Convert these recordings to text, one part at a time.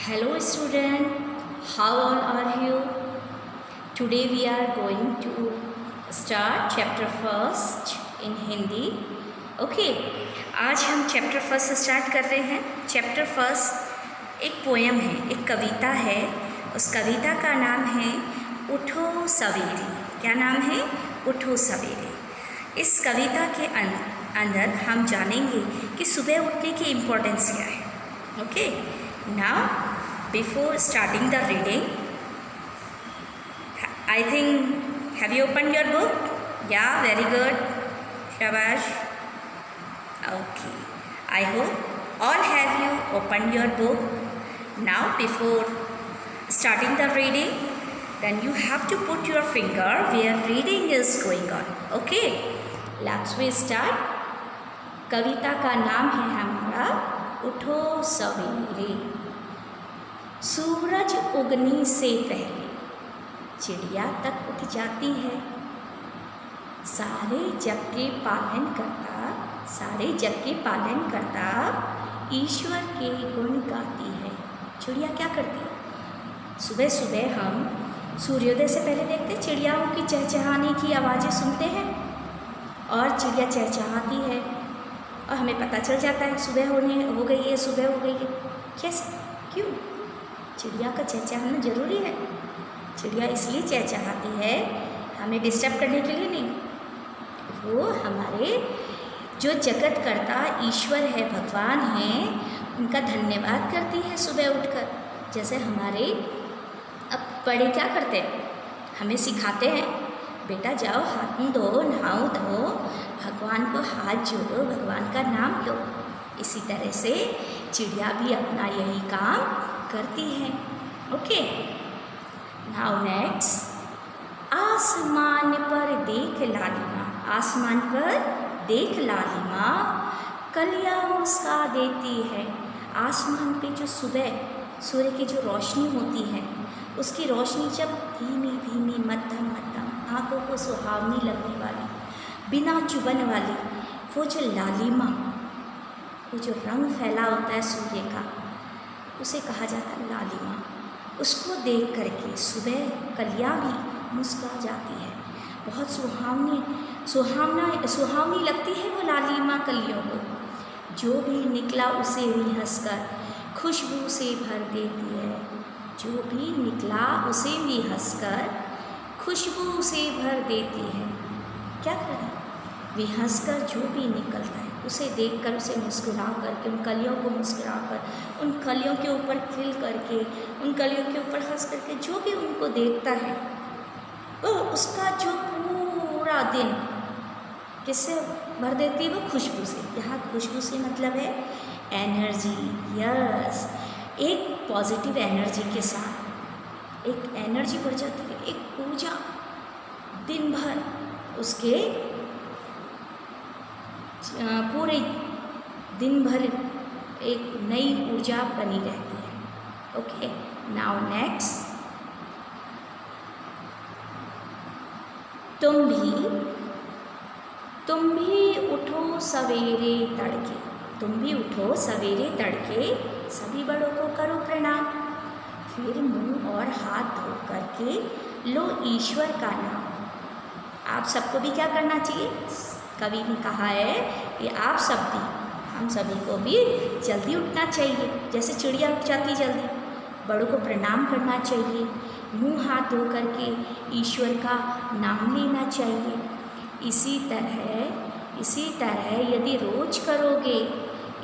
Hello student, how all are you? Today we are going to start chapter first in Hindi. Okay, आज हम chapter first start कर रहे हैं. chapter first एक poem है, एक कविता है. उस कविता का नाम है उठो सवेरे. क्या नाम है? उठो सवेरे. इस कविता के अंदर हम जानेंगे कि सुबह उठने की इम्पोर्टेंस क्या है. Okay, now before starting the reading, I think have you opened your book? Yeah, very good. Shabash. Okay, I hope all have you opened your book. Now before starting the reading, then you have to put your finger where reading is going on. Okay, let's we start. कविता का नाम है हमारा उठो सवेरे. सूरज उगने से पहले चिड़िया तक उठ जाती है. सारे जग के पालन करता ईश्वर के गुण गाती है. चिड़िया क्या करती है? सुबह सुबह हम सूर्योदय से पहले देखते चिड़ियाओं की चहचहाने की आवाज़ें सुनते हैं और चिड़िया चहचहाती है और हमें पता चल जाता है सुबह हो गई है, सुबह हो गई है. कैसे? क्यों? चिड़िया का चहचहाना ज़रूरी है. चिड़िया इसलिए चहचहाती है हमें डिस्टर्ब करने के लिए नहीं. वो हमारे जो जगत करता ईश्वर है, भगवान हैं, उनका धन्यवाद करती है सुबह उठकर. जैसे हमारे अब बड़े क्या करते हैं, हमें सिखाते हैं बेटा जाओ हाथ मुँह धो, नहाओ धो, भगवान को हाथ जोड़ो, भगवान का नाम लो. इसी तरह से चिड़िया भी अपना यही काम करती है. Okay, now next. आसमान पर देख लालिमा, आसमान पर देख लालिमा, कलियाँ मुस्का देती है. आसमान पे जो सुबह सूर्य की जो रोशनी होती है, उसकी रोशनी जब धीमी धीमी मध्यम मध्यम आँखों को सुहावनी लगने वाली, बिना चुभन वाली, वो जो लालिमा, वो जो रंग फैला होता है सूर्य का, उसे कहा जाता है लालिमा. उसको देख करके सुबह कलियाँ भी मुस्कुरा जाती है. बहुत सुहावनी लगती है वो लालिमा कलियों को. जो भी निकला उसे भी हंसकर खुशबू से भर देती है. जो भी निकला उसे भी हंसकर खुशबू से भर देती है. क्या करें? वे हंसकर जो भी निकलता है उसे देखकर, उसे मुस्कुरा करके, उन कलियों को मुस्कुरा कर, उन कलियों के ऊपर खिल करके, उन कलियों के ऊपर हंस करके जो भी उनको देखता है, वो उसका जो पूरा दिन किससे भर देती है? वो खुशबू से. यहाँ खुशबू से मतलब है एनर्जी. यस, एक पॉजिटिव एनर्जी के साथ एक एनर्जी बढ़ जाती है, एक ऊर्जा दिन भर उसके पूरे दिन भर एक नई ऊर्जा बनी रहती है. Okay, now next. तुम भी उठो सवेरे तड़के. तुम भी उठो सवेरे तड़के, सभी बड़ों को करो प्रणाम. फिर मुंह और हाथ धो करके लो ईश्वर का नाम. आप सबको भी क्या करना चाहिए? कवि ने कहा है कि आप सब भी, हम सभी को भी जल्दी उठना चाहिए. जैसे चिड़िया उठ जाती जल्दी, बड़ों को प्रणाम करना चाहिए, मुंह हाथ धो करके ईश्वर का नाम लेना चाहिए. इसी तरह यदि रोज करोगे,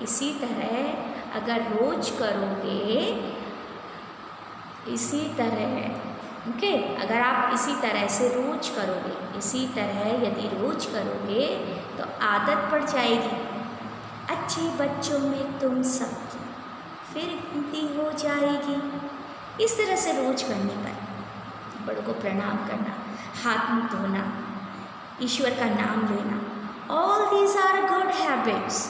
इसी तरह अगर रोज करोगे, इसी तरह ओके, अगर आप इसी तरह से रोज करोगे, इसी तरह यदि रोज करोगे तो आदत पड़ जाएगी. अच्छे बच्चों में तुम सबकी फिर गिनती हो जाएगी. इस तरह से रोज करने पर बड़ों को प्रणाम करना, हाथ मुँह धोना, ईश्वर का नाम लेना, all these are good habits.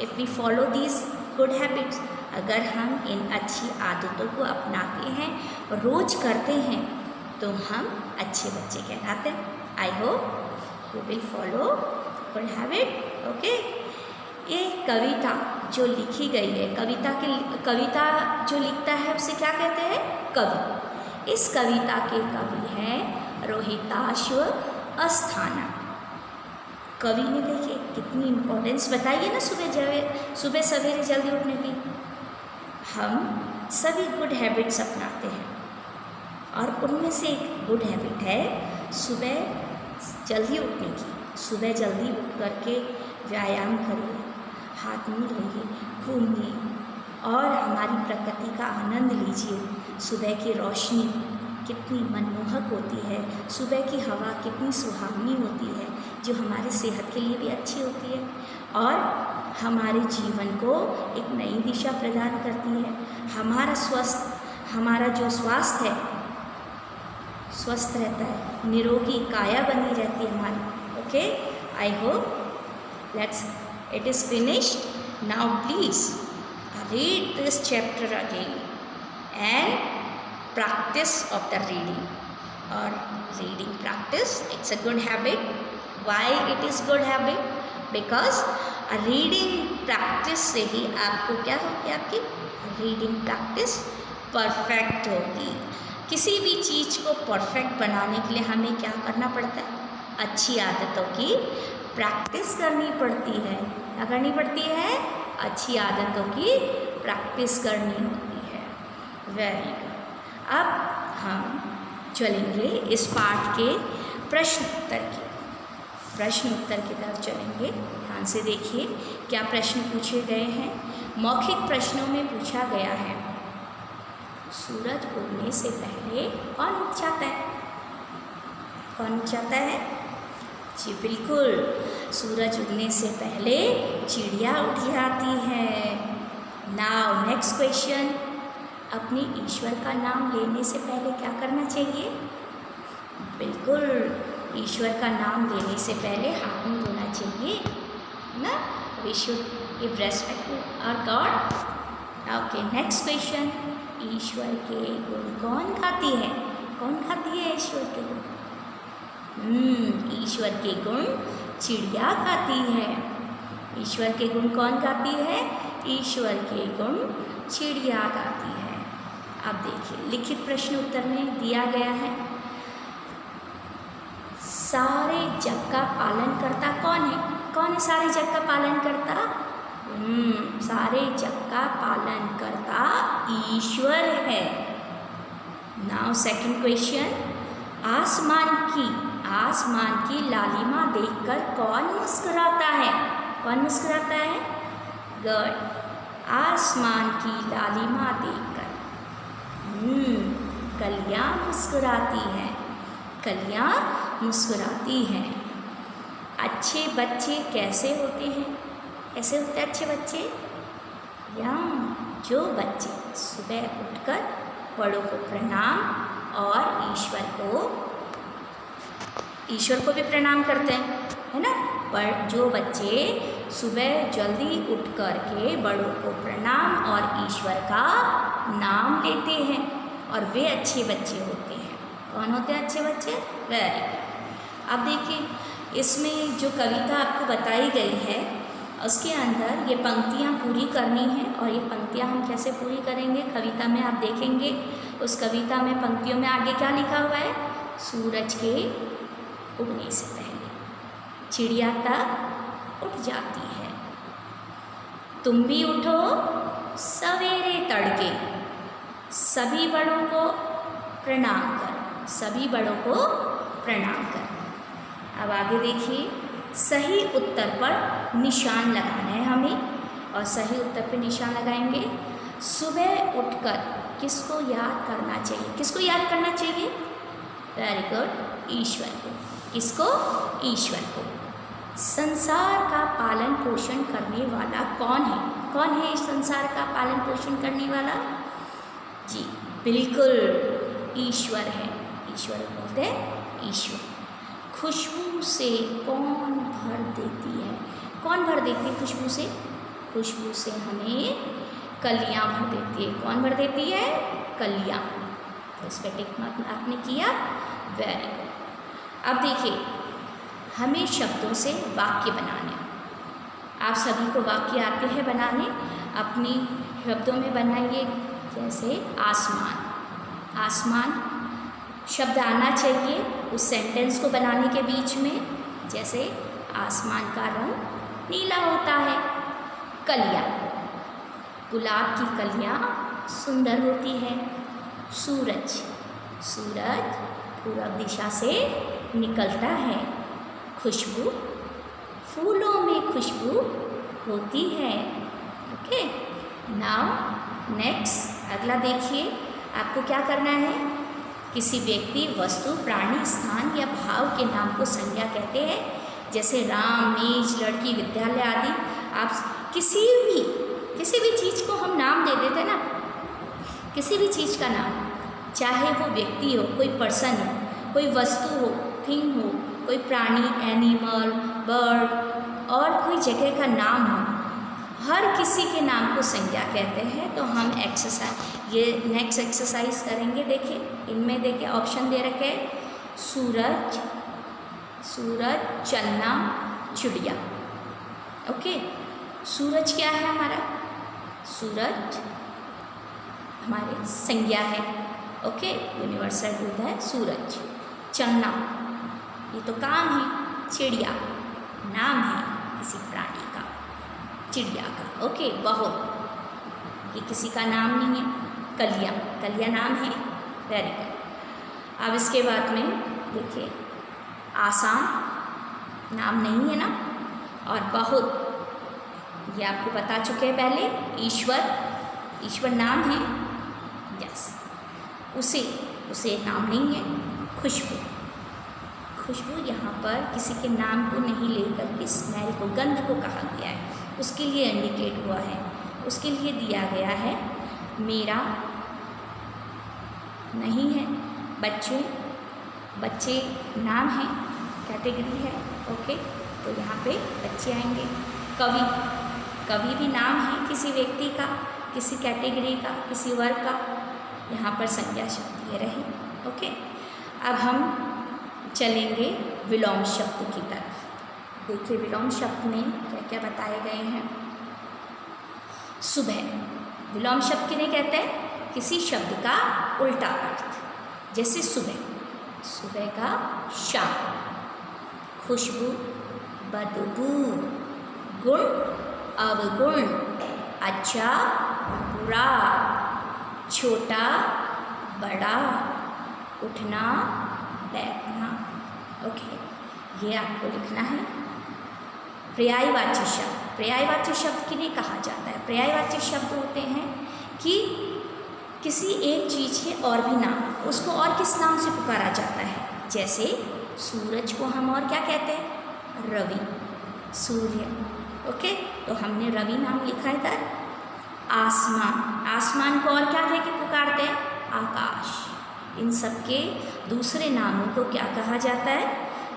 If we follow these good habits, अगर हम इन अच्छी आदतों को अपनाते हैं और रोज करते हैं तो हम अच्छे बच्चे कहलाते हैं. I hope you will follow good habit. Okay, ये कविता जो लिखी गई है, कविता जो लिखता है उसे क्या कहते हैं? कवि। इस कविता के कवि हैं रोहिताश्व अस्थाना। कवि ने देखिए कितनी इम्पोर्टेंस बताई है ना सुबह सवेरे जल्दी उठने की। हम सभी गुड हैबिट्स अपनाते हैं और उनमें से एक गुड हैबिट है सुबह जल्दी उठने की। सुबह जल्दी उठ करके व्यायाम करिए, हाथ मुँह धोइए, घूमिए और हमारी प्रकृति का आनंद लीजिए। सुबह की रोशनी कितनी मनमोहक होती है, सुबह की हवा कितनी सुहावनी होती है, जो हमारे सेहत के लिए भी अच्छी होती है और हमारे जीवन को एक नई दिशा प्रदान करती है। हमारा जो स्वास्थ्य है स्वस्थ रहता है, निरोगी काया बनी रहती है हमारी। Okay, I hope it is finished. Now please read this chapter again and practice of the reading or reading practice. It's a good habit. Why it is good habit? Because a reading practice से ही आपको क्या होगी, आपकी reading practice perfect होगी। किसी भी चीज़ को perfect बनाने के लिए हमें क्या करना पड़ता है? अच्छी आदतों की प्रैक्टिस करनी पड़ती है। क्या करनी पड़ती है? अच्छी आदतों की प्रैक्टिस करनी होती है। Very good. अब हम चलेंगे इस पाठ के प्रश्न उत्तर की तरफ चलेंगे। ध्यान से देखिए क्या प्रश्न पूछे गए हैं। मौखिक प्रश्नों में पूछा गया है सूरज उगने से पहले कौन उठ जाता है? कौन उठ जाता है? जी बिल्कुल, सूरज उगने से पहले चिड़िया उठ जाती है। नाउ नेक्स्ट क्वेश्चन, अपने ईश्वर का नाम लेने से पहले क्या करना चाहिए? बिल्कुल, ईश्वर का नाम लेने से पहले हाथ मुँह धोना चाहिए ना। We should give respect to our God. Okay, next question, ईश्वर के गुण कौन गाती है? कौन गाती है ईश्वर के गुण? ईश्वर के गुण चिड़िया गाती है। ईश्वर के गुण कौन गाती है? ईश्वर के गुण चिड़िया गाती है। अब देखिए लिखित प्रश्न उत्तर में दिया गया है सारे जग का पालन करता कौन है? कौन है सारे जग का पालन करता? सारे जग का पालन करता ईश्वर है। नाउ सेकंड क्वेश्चन, आसमान की लालिमा देखकर कौन मुस्कुराता है? कौन मुस्कुराता है? गुड, आसमान की लालिमा देखकर कलियाँ मुस्कुराती हैं। कलियाँ मुस्कुराती हैं। अच्छे बच्चे कैसे होते हैं? कैसे होते हैं अच्छे बच्चे? जो बच्चे सुबह उठकर बड़ों को प्रणाम और ईश्वर को भी प्रणाम करते हैं, है ना। पर जो बच्चे सुबह जल्दी उठ कर के बड़ों को प्रणाम और ईश्वर का नाम लेते हैं और वे अच्छे बच्चे होते हैं। कौन होते हैं अच्छे बच्चे? Very good. अब देखिए इसमें जो कविता आपको बताई गई है उसके अंदर ये पंक्तियाँ पूरी करनी है और ये पंक्तियाँ हम कैसे पूरी करेंगे कविता में आप देखेंगे। उस कविता में पंक्तियों में आगे क्या लिखा हुआ है? सूरज के उगने से पहले चिड़िया तक उठ जाती है। तुम भी उठो सवेरे तड़के, सभी बड़ों को प्रणाम करो, सभी बड़ों को प्रणाम करो। अब आगे देखिए, सही उत्तर पर निशान लगाना है हमें और सही उत्तर पर निशान लगाएंगे। सुबह उठकर किसको याद करना चाहिए? किसको याद करना चाहिए? वेरी गुड, ईश्वर को। किसको? ईश्वर को। संसार का पालन पोषण करने वाला कौन है? कौन है इस संसार का पालन पोषण करने वाला? जी बिल्कुल ईश्वर है। ईश्वर बोलते हैं ईश्वर। खुशबू से कौन भर देती है? कौन भर देती है खुशबू से? खुशबू से हमें कलियाँ भर देती है। कौन भर देती है? कलियाँ। तो इस पर टिक मार्क आपने किया, वेरी गुड। अब देखिए हमें शब्दों से वाक्य बनाने। आप सभी को वाक्य आते हैं बनाने, अपनी शब्दों में बनाइए। जैसे आसमान, आसमान शब्द आना चाहिए उस सेंटेंस को बनाने के बीच में। जैसे आसमान का रंग नीला होता है। कलियाँ, गुलाब की कलियाँ सुंदर होती है। सूरज, सूरज पूरब दिशा से निकलता है। खुशबू, फूलों में खुशबू होती है। ओके, नाउ नेक्स्ट, अगला देखिए। आपको क्या करना है, किसी व्यक्ति, वस्तु, प्राणी, स्थान या भाव के नाम को संज्ञा कहते हैं। जैसे राम, मेज, लड़की, विद्यालय आदि। आप किसी भी चीज़ को हम नाम दे देते ना, किसी भी चीज़ का नाम, चाहे वो व्यक्ति हो, कोई पर्सन हो, कोई वस्तु हो, थिंग हो, कोई प्राणी, एनिमल, बर्ड और कोई जगह का नाम हो, हर किसी के नाम को संज्ञा कहते हैं। तो हम ये नेक्स्ट एक्सरसाइज करेंगे। देखिए, इनमें देखिए ऑप्शन दे रखे हैं, सूरज, सूरज, चलना, चिड़िया। ओके, सूरज क्या है हमारा, सूरज हमारी संज्ञा है। ओके, यूनिवर्सल रूप है सूरज। चलना, ये तो काम है। चिड़िया नाम है किसी प्राणी का, चिड़िया का। ओके, बहुत, ये किसी का नाम नहीं है। कलियाँ, कलियाँ नाम है। Very good. अब इसके बाद में देखिए, आसान नाम नहीं है ना, और बहुत, ये आपको बता चुके हैं पहले। ईश्वर, ईश्वर नाम है। यस, उसे नाम नहीं है। खुशबू, खुशबू यहाँ पर किसी के नाम को नहीं लेकर के स्मेल को, गंध को कहा गया है, उसके लिए इंडिकेट हुआ है, उसके लिए दिया गया है। मेरा नहीं है। बच्चे, बच्चे नाम है, कैटेगरी है। ओके, तो यहाँ पे बच्चे आएंगे। कवि, कवि भी नाम है किसी व्यक्ति का, किसी कैटेगरी का, किसी वर्ग का। यहाँ पर संज्ञा शब्द ये रहे। ओके, अब हम चलेंगे विलोम शब्द की तरफ। देखिए, विलोम शब्द में क्या क्या बताए गए हैं। सुबह, विलोम शब्द किन्हें कहते हैं, किसी शब्द का उल्टा अर्थ। जैसे सुबह, सुबह का शाम। खुशबू, बदबू, गुण, अवगुण, अच्छा, बुरा, छोटा, बड़ा, उठना, बैठना। ओके, ये आपको लिखना है। पर्यायवाची शब्द, पर्यायवाची शब्द किन्हें कहा जाता है। पर्यायवाची शब्द होते हैं कि किसी एक चीज़ के और भी नाम, उसको और किस नाम से पुकारा जाता है। जैसे सूरज को हम और क्या कहते हैं, रवि, सूर्य। ओके, तो हमने रवि नाम लिखा है इधर। आसमान, आसमान को और क्या कह के पुकारते हैं, आकाश। इन सब के दूसरे नामों को क्या कहा जाता है,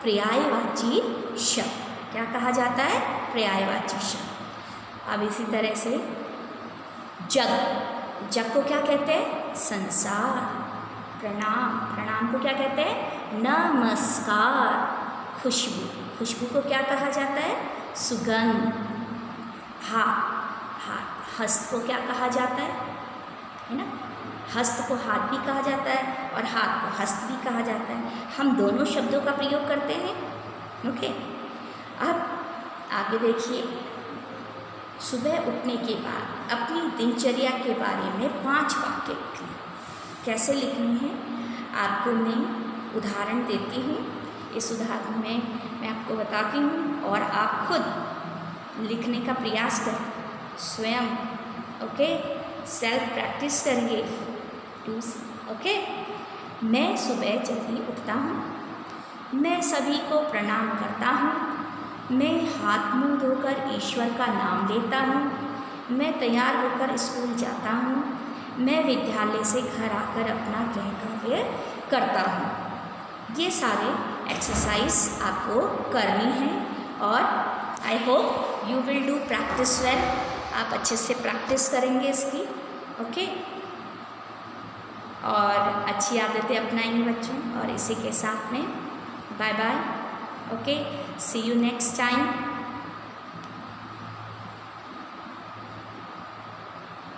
पर्यायवाची शब्द। क्या कहा जाता है, पर्यायवाची शब्द। अब इसी तरह से जग, जग को क्या कहते हैं, संसार। प्रणाम, प्रणाम को क्या कहते हैं, नमस्कार। खुशबू, खुशबू को क्या कहा जाता है, सुगंध। हाथ, हस्त को क्या कहा जाता है ना, हस्त को हाथ भी कहा जाता है और हाथ को हस्त भी कहा जाता है। हम दोनों शब्दों का प्रयोग करते हैं। ओके, अब आगे देखिए। सुबह उठने के बाद अपनी दिनचर्या के बारे में 5 वाक्य लिखने। कैसे लिखने हैं, आपको मैं उदाहरण देती हूँ। इस उदाहरण में मैं आपको बताती हूँ और आप खुद लिखने का प्रयास करें स्वयं। ओके, सेल्फ प्रैक्टिस करिए। ओके, मैं सुबह जल्दी उठता हूँ। मैं सभी को प्रणाम करता हूँ। मैं हाथ मुंह धोकर ईश्वर का नाम लेता हूँ। मैं तैयार होकर स्कूल जाता हूँ। मैं विद्यालय से घर आकर अपना गृह कार्य करता हूँ। ये सारे एक्सरसाइज आपको करनी है और I hope you will do practice well. आप अच्छे से प्रैक्टिस करेंगे इसकी। ओके, और अच्छी आदतें अपनाएंगे बच्चों। और इसी के साथ में bye bye. Okay, see you next time.